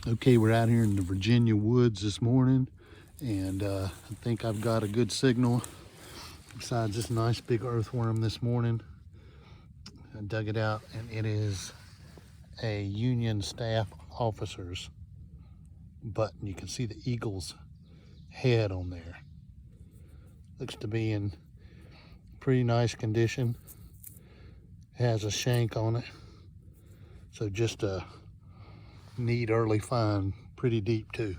Okay, we're out here in the Virginia woods this morning, and I think I've got a good signal besides this nice big earthworm this morning. I dug it out, and it is a Union staff officer's button. You can see the eagle's head on there. Looks to be in pretty nice condition. Has a shank on it, so just a neat early find, pretty deep too.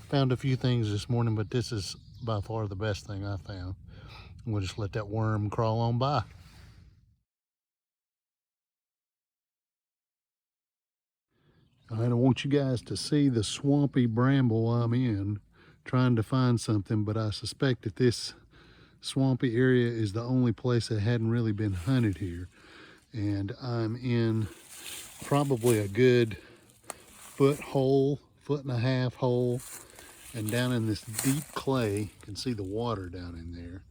Found a few things this morning, but this is by far the best thing I found. We'll just let that worm crawl on by. All right, I want you guys to see the swampy bramble I'm in, trying to find something, but I suspect that this swampy area is the only place that hadn't really been hunted here. And I'm in probably a good foot and a half hole, and down in this deep clay, you can see the water down in there.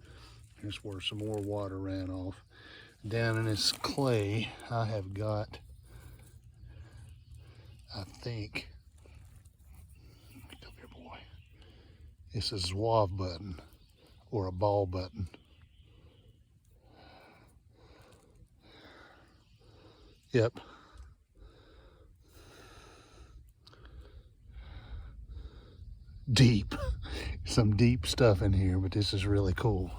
Here's where some more water ran off. Down in this clay, I have got, I think, come here, boy. It's a Zouave button or a ball button. Yep. Deep. Some deep stuff in here, but this is really cool.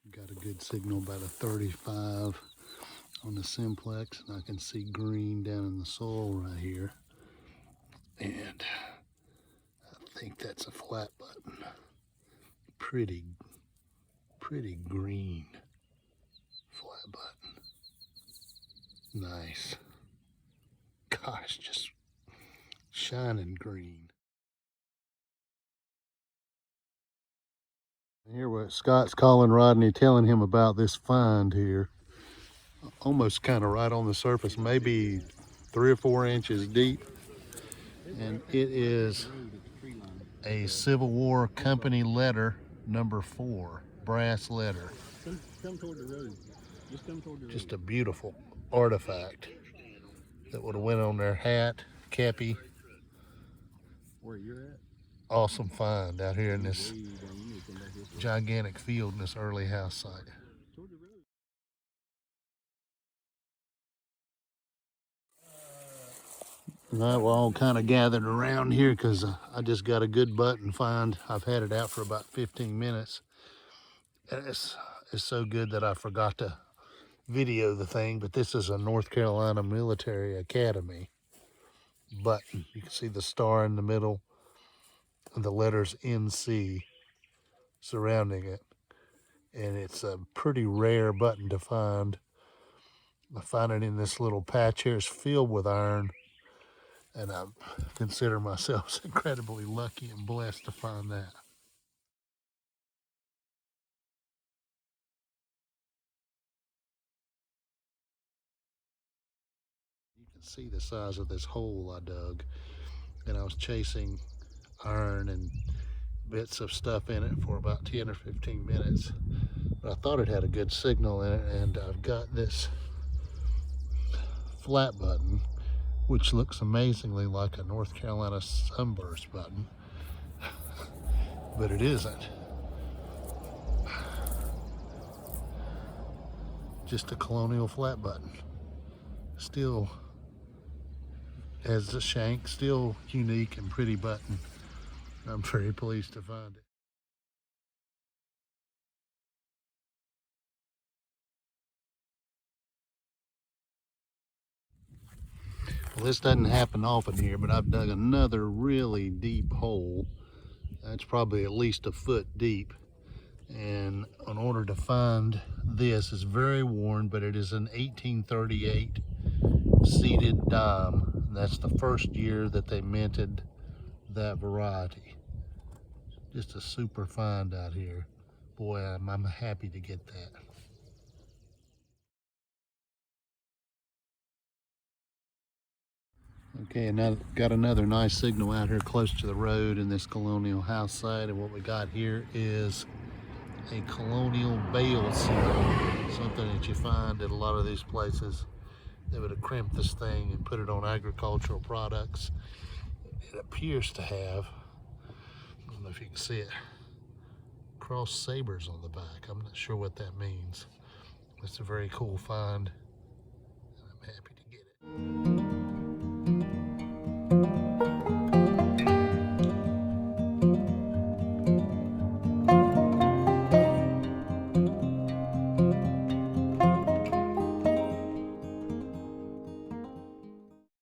Got a good signal, about a 35 on the simplex, and I can see green down in the soil right here. And I think that's a flat button. Pretty green flat button. Nice. Gosh, just shining green. Here what Scott's calling Rodney, telling him about this find here. Almost kind of right on the surface, maybe 3 or 4 inches deep. And it is a Civil War company letter, number 4, brass letter. Come toward the road. Just come toward the road. Just a beautiful artifact that would have went on their hat, kepi. Where you're at? Awesome find out here in this gigantic field in this early house site. All right, we're all kind of gathered around here because I just got a good button find. I've had it out for about 15 minutes. And it's so good that I forgot to video the thing, but this is a North Carolina Military Academy button. You can see the star in the middle and the letters NC surrounding it. And it's a pretty rare button to find. I find it in this little patch here. It's filled with iron, and I consider myself incredibly lucky and blessed to find that. You can see the size of this hole I dug, and I was chasing iron and bits of stuff in it for about 10 or 15 minutes. But I thought it had a good signal in it, and I've got this flat button, which looks amazingly like a North Carolina sunburst button, but it isn't. Just a colonial flat button. Still has the shank, still unique and pretty button. I'm very pleased to find it. Well, this doesn't happen often here, but I've dug another really deep hole. That's probably at least a foot deep. And in order to find this, it's very worn, but it is an 1838 seeded dime. That's the first year that they minted that variety. Just a super find out here. Boy, I'm happy to get that. Okay, and now got another nice signal out here close to the road in this colonial house site, and what we got here is a colonial bale seal, something that you find at a lot of these places. They would have crimped this thing and put it on agricultural products. It appears to have, I don't know if you can see it, cross sabers on the back. I'm not sure what that means. It's a very cool find. I'm happy to get it.